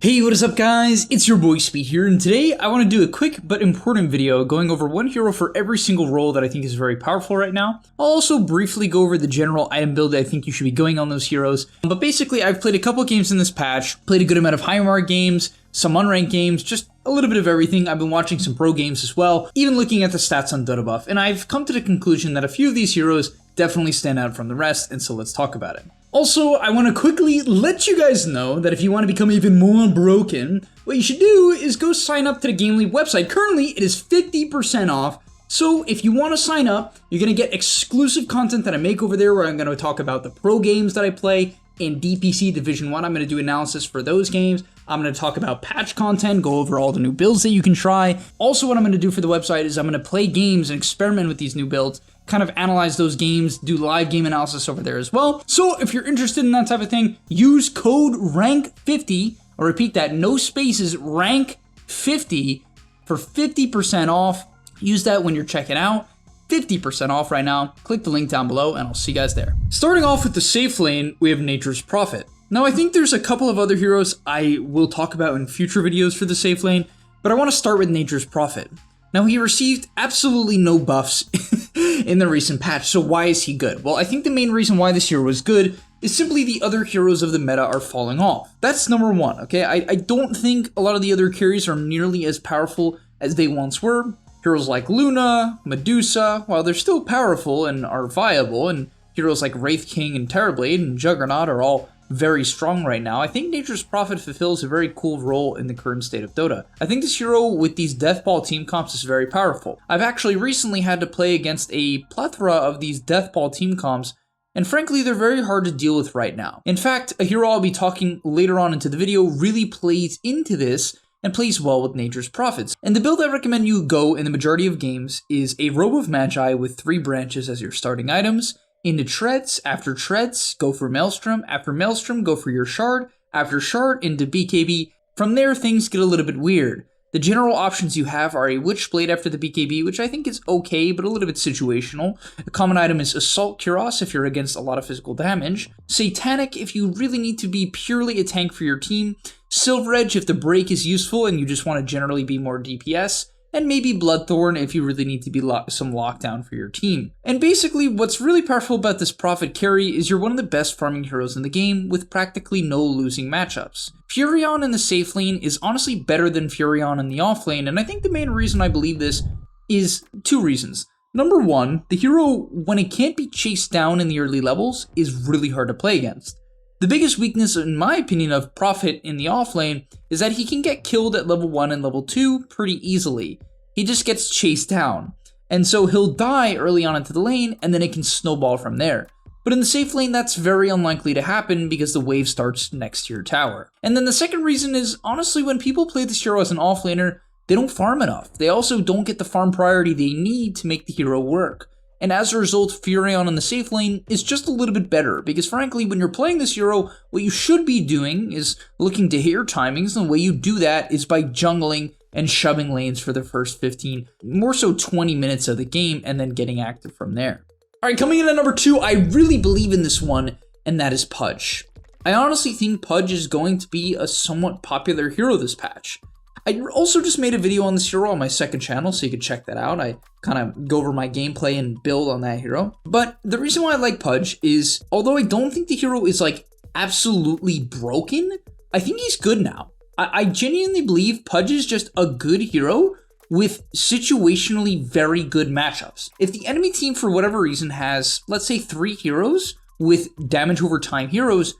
Hey, what is up guys? It's your boy Speed here, and today I want to do a quick but important video going over one hero for every single role that I think is very powerful right now. I'll also briefly go over the general item build that I think you should be going on those heroes. But basically, I've played a couple games in this patch, played a good amount of high mark games, some unranked games, just a little bit of everything. I've been watching some pro games as well, even looking at the stats on Dota buff, and I've come to the conclusion that a few of these heroes definitely stand out from the rest, and so let's talk about it. Also, I want to quickly let you guys know that if you want to become even more broken, what you should do is go sign up to the gameleap website. Currently, it is 50% off, so if you want to sign up, you're going to get exclusive content that I make over there where I'm going to talk about the pro games that I play in DPC Division 1. I'm going to do analysis for those games. I'm going to talk about patch content, go over all the new builds that you can try. Also, what I'm going to do for the website is I'm going to play games and experiment with these new builds, kind of analyze those games, do live game analysis over there as well. So if you're interested in that type of thing, use code RANK50, or repeat that, no spaces, RANK50 for 50% off. Use that when you're checking out. 50% off right now. Click the link down below and I'll see you guys there. Starting off with the safe lane, we have Nature's Prophet. Now I think there's a couple of other heroes I will talk about in future videos for the safe lane, but I want to start with Nature's Prophet. Now he received absolutely no buffs in the recent patch, so why is he good? Well, I think the main reason why this hero is good is simply the other heroes of the meta are falling off. That's number one, okay? I don't think a lot of the other carries are nearly as powerful as they once were. Heroes like Luna, Medusa, while they're still powerful and are viable, and heroes like Wraith King and Terrorblade and Juggernaut are all very strong right now, I think Nature's Prophet fulfills a very cool role in the current state of Dota. I think this hero with these Deathball team comps is very powerful. I've actually recently had to play against a plethora of these Deathball team comps, and frankly, they're very hard to deal with right now. In fact, a hero I'll be talking later on into the video really plays into this and plays well with Nature's Prophets. And the build I recommend you go in the majority of games is a Robe of Magi with 3 branches as your starting items. Into Treads, after Treads, go for Maelstrom, after Maelstrom, go for your Shard, after Shard, into BKB. From there, things get a little bit weird. The general options you have are a Witchblade after the BKB, which I think is okay, but a little bit situational. A common item is Assault Cuirass if you're against a lot of physical damage. Satanic if you really need to be purely a tank for your team. Silver Edge if the break is useful and you just want to generally be more DPS. And maybe Bloodthorn if you really need to be some lockdown for your team. And basically, what's really powerful about this Prophet carry is you're one of the best farming heroes in the game with practically no losing matchups. Furion in the safe lane is honestly better than Furion in the off lane, and I think the main reason I believe this is 2 reasons. Number 1, the hero, when it can't be chased down in the early levels, is really hard to play against. The biggest weakness, in my opinion, of Prophet in the offlane is that he can get killed at level 1 and level 2 pretty easily. He just gets chased down, and so he'll die early on into the lane, and then it can snowball from there. But in the safe lane, that's very unlikely to happen because the wave starts next to your tower. And then the second reason is, honestly, when people play this hero as an offlaner, they don't farm enough. They also don't get the farm priority they need to make the hero work. And as a result, Furion in the safe lane is just a little bit better, because frankly, when you're playing this hero, what you should be doing is looking to hit your timings, and the way you do that is by jungling and shoving lanes for the first 15, more so 20 minutes of the game, and then getting active from there. Alright, coming in at number 2, I really believe in this one, and that is PUDGE. I honestly think PUDGE is going to be a somewhat popular hero this patch. I also just made a video on this hero on my second channel, so you can check that out. I kind of go over my gameplay and build on that hero. But the reason why I like PUDGE is, although I don't think the hero is like absolutely broken, I think he's good now. I genuinely believe PUDGE is just a good hero with situationally very good matchups. If the enemy team, for whatever reason, has, let's say, 3 heroes with damage over time heroes,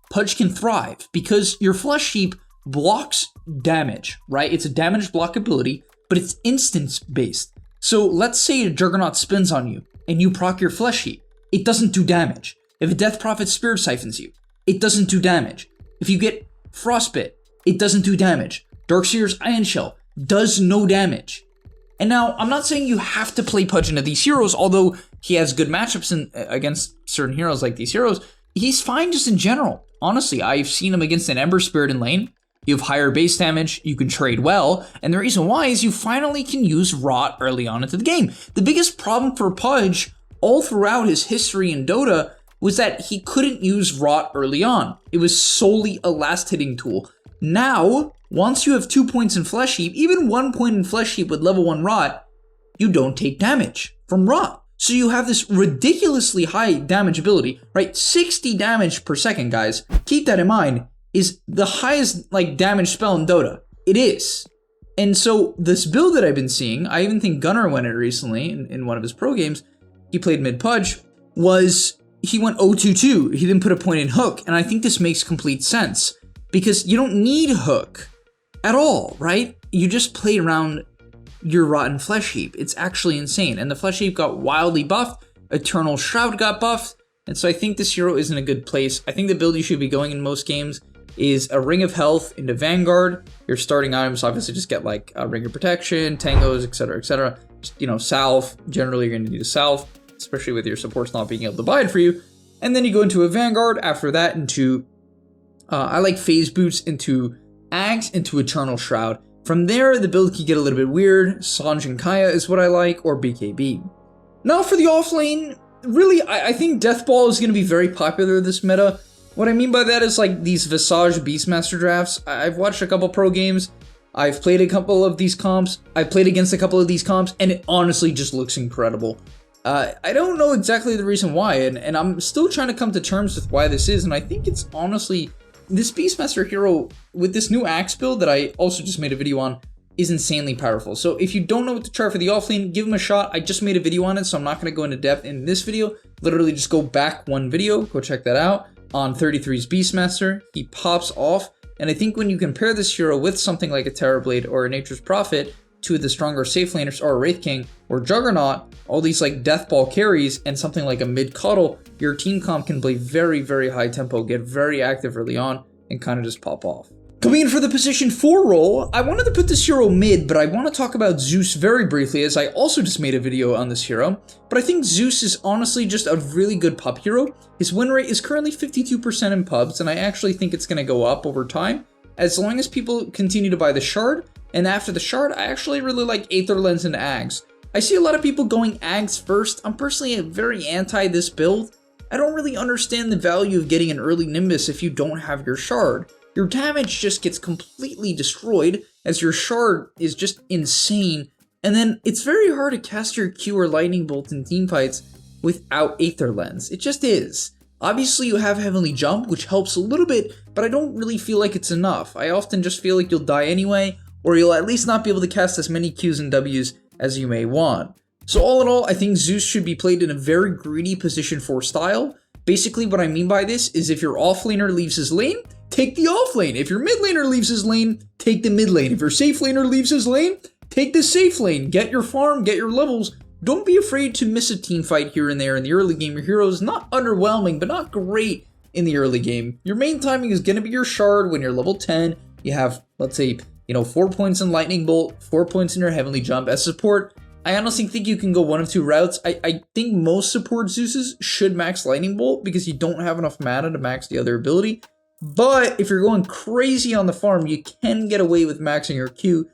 PUDGE can thrive because your Flesh Heap blocks damage, right? It's a damage block ability, but it's instance based. So let's say a Juggernaut spins on you and you proc your Flesh Heap. It doesn't do damage. If a Death Prophet Spirit Siphons you, it doesn't do damage. If you get Frostbite, it doesn't do damage. Darkseer's Iron Shell does no damage. And now, I'm not saying you have to play PUDGE into these heroes, although he has good matchups against certain heroes like these heroes. He's fine just in general. Honestly, I've seen him against an Ember Spirit in lane. You have higher base damage, you can trade well, and the reason why is you finally can use Rot early on into the game. The biggest problem for PUDGE all throughout his history in Dota was that he couldn't use Rot early on. It was solely a last hitting tool. Now, once you have 2 points in Flesh Heap, even 1 point in Flesh Heap with level 1 Rot, you don't take damage from Rot. So you have this ridiculously high damage ability, right? 60 damage per second, guys. Keep that in mind, is the highest like damage spell in Dota. It is. And so this build that I've been seeing, I even think Gunnar went it recently in one of his pro games, he played mid PUDGE, was he went 0-2-2. He didn't put a point in Hook, and I think this makes complete sense because you don't need Hook at all, right? You just play around your Rotten Flesh Heap. It's actually insane. And the Flesh Heap got wildly buffed. Eternal Shroud got buffed. And so I think this hero is in a good place. I think the build you should be going in most games is a Ring of Health into Vanguard. Your starting items obviously just get like a Ring of Protection, Tangos, etc., etc. You know, Salve. Generally, you're going to need a Salve, especially with your supports not being able to buy it for you. And then you go into a Vanguard. After that, into I like Phase Boots into Axe into Eternal Shroud. From there, the build can get a little bit weird. Sanj and Kaya is what I like, or BKB. Now for the offlane, really, I think Death Ball is going to be very popular this meta. What I mean by that is like these Visage Beastmaster drafts. I've watched a couple pro games. I've played a couple of these comps. I played against a couple of these comps, and it honestly just looks incredible. I don't know exactly the reason why, and I'm still trying to come to terms with why this is, and I think it's honestly... This Beastmaster hero, with this new Axe build that I also just made a video on, is insanely powerful. So if you don't know what to try for the offlane, give him a shot. I just made a video on it, so I'm not going to go into depth in this video. Literally just go back one video, go check that out, on 33's Beastmaster. He pops off, and I think when you compare this hero with something like a Terrorblade or a Nature's Prophet, two of the stronger safe laners, or a Wraith King, or Juggernaut, all these like Death Ball carries, and something like a mid Cuddle, your team comp can play very, very high tempo, get very active early on, and kind of just pop off. Coming in for the position 4 role, I wanted to put this hero mid, but I want to talk about ZEUS very briefly, as I also just made a video on this hero. But I think ZEUS is honestly just a really good pub hero. His win rate is currently 52% in pubs, and I actually think it's going to go up over time, as long as people continue to buy the Shard. And after the Shard, I actually really like Aether Lens and Ags. I see a lot of people going Ags first. I'm personally very anti this build. I don't really understand the value of getting an early Nimbus if you don't have your Shard. Your damage just gets completely destroyed, as your Shard is just insane. And then it's very hard to cast your Q or Lightning Bolt in teamfights without Aether Lens. It just is. Obviously, you have Heavenly Jump, which helps a little bit, but I don't really feel like it's enough. I often just feel like you'll die anyway, or you'll at least not be able to cast as many Qs and Ws as you may want. So all in all, I think ZEUS should be played in a very greedy position 4 style. Basically, what I mean by this is if your offlaner leaves his lane, take the offlane. If your mid laner leaves his lane, take the mid lane. If your safe laner leaves his lane, take the safe lane. Get your farm, get your levels. Don't be afraid to miss a team fight here and there in the early game. Your hero is not underwhelming, but not great in the early game. Your main timing is going to be your Shard when you're level 10. You have, let's say, 4 points in Lightning Bolt, 4 points in your Heavenly Jump. As support, I honestly think you can go one of two routes. I think most support Zeuses should max Lightning Bolt because you don't have enough mana to max the other ability. But if you're going crazy on the farm, you can get away with maxing your Q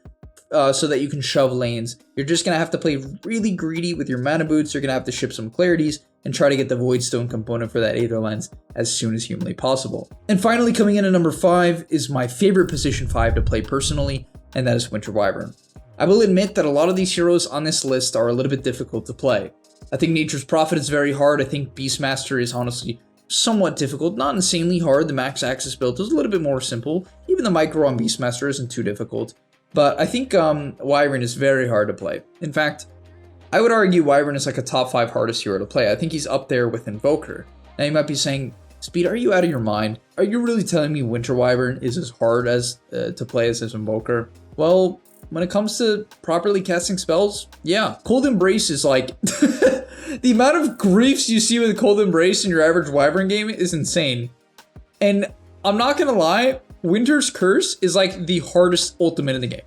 so that you can shove lanes. You're just going to have to play really greedy with your mana boots. You're going to have to ship some clarities and try to get the Voidstone component for that Aether Lens as soon as humanly possible. And finally, coming in at number 5 is my favorite position 5 to play personally, and that is Winter Wyvern. I will admit that a lot of these heroes on this list are a little bit difficult to play. I think Nature's Prophet is very hard. I think Beastmaster is honestly somewhat difficult, not insanely hard. The Max Axis build is a little bit more simple. Even the Micro on Beastmaster isn't too difficult. But I think Wyvern is very hard to play. In fact, I would argue Wyvern is like a top 5 hardest hero to play. I think he's up there with Invoker. Now you might be saying, Speed, are you out of your mind? Are you really telling me Winter Wyvern is as hard as to play as his Invoker? Well, when it comes to properly casting spells, yeah. Cold Embrace is like... the amount of griefs you see with Cold Embrace in your average Wyvern game is insane. And I'm not gonna lie, Winter's Curse is like the hardest ultimate in the game.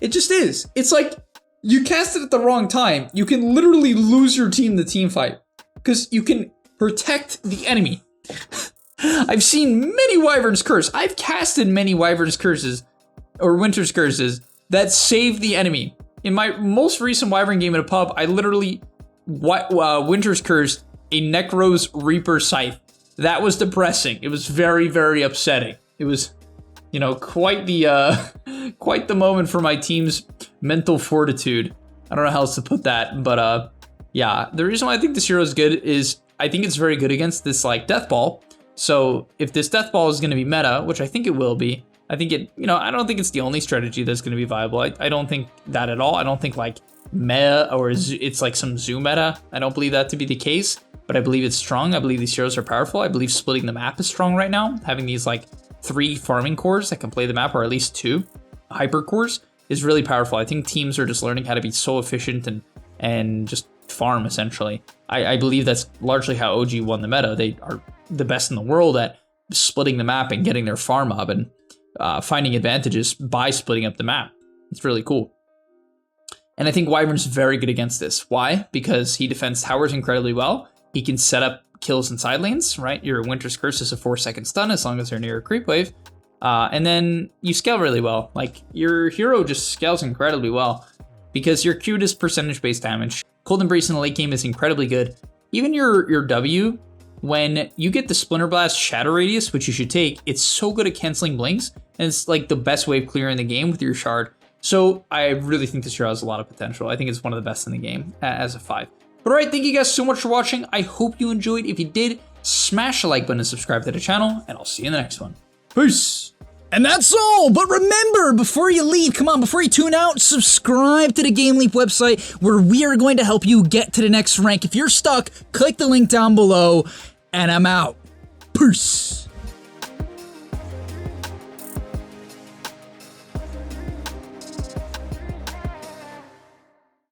It just is. It's like, you cast it at the wrong time, you can literally lose your team the team fight. Because you can protect the enemy. I've seen many Wyvern's Curse. I've casted many Wyvern's Curses, or Winter's Curses, that save the enemy. In my most recent Wyvern game in a pub, I literally Winter's Curse a Necro's Reaper Scythe. That was depressing. It was very, very upsetting. It was you know, quite the moment for my team's mental fortitude. I don't know how else to put that, but yeah, the reason why I think this hero is good is I think it's very good against this like death ball. So if this death ball is going to be meta, which I think it will be, I think it, you know, I don't think it's the only strategy that's going to be viable. I don't think that at all. I don't think like meta or it's like some zoo meta. I don't believe that to be the case, but I believe it's strong. I believe these heroes are powerful. I believe splitting the map is strong right now. Having these like 3 farming cores that can play the map, or at least 2 hyper cores, is really powerful. I think teams are just learning how to be so efficient and just farm essentially. I believe that's largely how OG won the meta. They are the best in the world at splitting the map and getting their farm up and finding advantages by splitting up the map. It's really cool. And I think Wyvern's very good against this. Why? Because he defends towers incredibly well. He can set up kills in side lanes, right? Your Winter's Curse is a 4-second stun as long as they're near a creep wave. And then you scale really well. Like, your hero just scales incredibly well because your Q does percentage-based damage. Cold Embrace in the late game is incredibly good. Even your W, when you get the Splinter Blast Shadow Radius, which you should take, it's so good at canceling blinks, and it's like the best wave clear in the game with your Shard. So I really think this hero has a lot of potential. I think it's one of the best in the game as a 5. But alright, thank you guys so much for watching. I hope you enjoyed. If you did, smash the like button and subscribe to the channel, and I'll see you in the next one. Peace! And that's all, but remember, before you leave, come on, before you tune out, subscribe to the gameleap website where we are going to help you get to the next rank. If you're stuck, click the link down below, and I'm out. Peace.